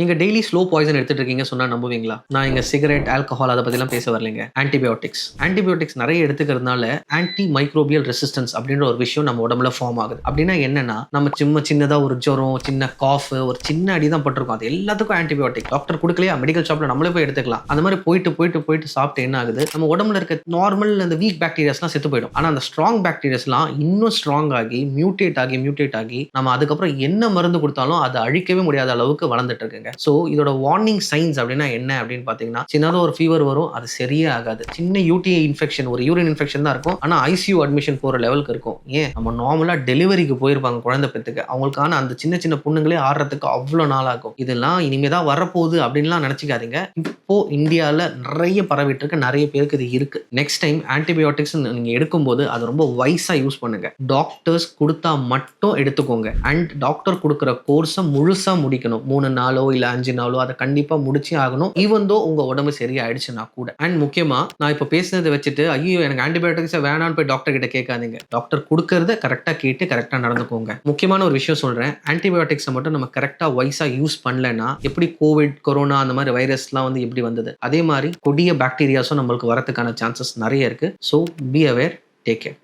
நீங்க daily slow poison எடுத்துட்டு இருக்கீங்க சொன்னா நம்புவீங்களா? நான் இங்க சிகரெட், ஆல்கஹால் அத பத்திலாம் பேச வரலைங்க. ஆன்டிபயோட்டிக்ஸ். ஆன்டிபயோட்டிக்ஸ் நெறைய எடுத்துக்கிறதுனால ஆன்டி மைக்ரோபியல் ரெசிஸ்டன்ஸ் அப்படின்ற ஒரு விஷயம் நம்ம உடம்புல ஃபார்ம் ஆகுது. அப்படின்னா என்னன்னா, நம்ம சின்னதா ஒரு ஜுரம், சின்ன காஃப், ஒரு சின்ன அடி தான் பட்டிருக்கும். அது எல்லாத்துக்கும் ஆன்டிபயோட்டிக். டாக்டர் குடுக்கலையா? மெடிக்கல் ஷாப்ல நம்மளே போய் எடுத்துக்கலாம். அந்த மாரி போயிட்டு சாப்பிட்டு என்ன ஆகுது? நம்ம உடம்புல இருக்க நார்மல் அந்த வீக் பாக்டீரியாஸ்லாம் செத்து போயிடும். ஆனா அந்த ஸ்ட்ராங் பாக்டீரியாஸ்லாம் இன்னும் ஸ்ட்ராங் ஆகி நம்ம அதுக்கப்புறம் என்ன மருந்து குடுத்தாலும் அத அழிக்கவே முடியாத அளவுக்கு வளர்ந்துட்டு இருக்குங்க. ஸோ இதோட வார்னிங் சைன்ஸ் அப்படின்னா என்ன அப்படின்னு பார்த்தீங்கன்னா, சின்னதா ஒரு ஃபீவர் வரும். அது சரியே ஆகாது. சின்ன யூடிஐ இன்ஃபெக்ஷன், ஒரு யூரின் இன்ஃபெக்ஷன் தான் இருக்கும். ஆனா ஐசியூ அட்மிஷன் போற லெவலுக்கு இருக்கும். ஏன் நம்ம நார்மலா டெலிவரிக்கு போயிருப்பாங்க குழந்தை பெத்துக்க. அவங்களுக்கான அந்த சின்ன புண்ணுங்களே ஆறுறதுக்கு அவ்வளோ நாள் ஆகும். இதெல்லாம் இனிமே தான் வரப்போகுது அப்படின்லாம் நினைச்சுக்காதீங்க. இப்போ இந்தியால நிறைய பரவிட்டு இருக்கு. நிறைய பேருக்கு இது இருக்கு. நெக்ஸ்ட் டைம் ஆன்டிபயோட்டிக்ஸ் நீங்க எடுக்கும்போது அதை ரொம்ப வைஸா யூஸ் பண்ணுங்க. டாக்டர்ஸ் கொடுத்தா மட்டும் எடுத்துக்கோங்க. அண்ட் டாக்டர் கொடுக்குற கோர்ஸை முழுசா முடிக்கணும். 3 நாளோ இல்ல 5 நாளோ அதை கண்டிப்பா முடிச்சே ஆகணும். ஈவன் தோ உங்க உடம்பு சரியாயிடுச்சுன்னா கூட. அண்ட் முக்கியமா நான் இப்ப பேசினதை வச்சுட்டு ஐயோ எனக்கு ஆன்டிபயோட்டிக்ஸ் வேணான்னு போய் டாக்டர் கிட்ட கேட்காதீங்க. டாக்டர் கொடுக்கறத கரெக்டா கேட்டு கரெக்டா நடந்துக்கோங்க. முக்கியமான ஒரு விஷயம் சொல்றேன். ஆன்டிபயோட்டிக்ஸை மட்டும் நம்ம கரெக்டா வைஸா யூஸ் பண்ணலன்னா எப்படி கோவிட், கொரோனா அந்த மாதிரி வைரஸ்லாம் வந்து எப்படி வந்தது, அதே மாதிரி கொடிய பாக்டீரியாஸும் நம்மளுக்கு வரதுக்கான சான்சஸ் நிறைய இருக்கு. So be aware, take care.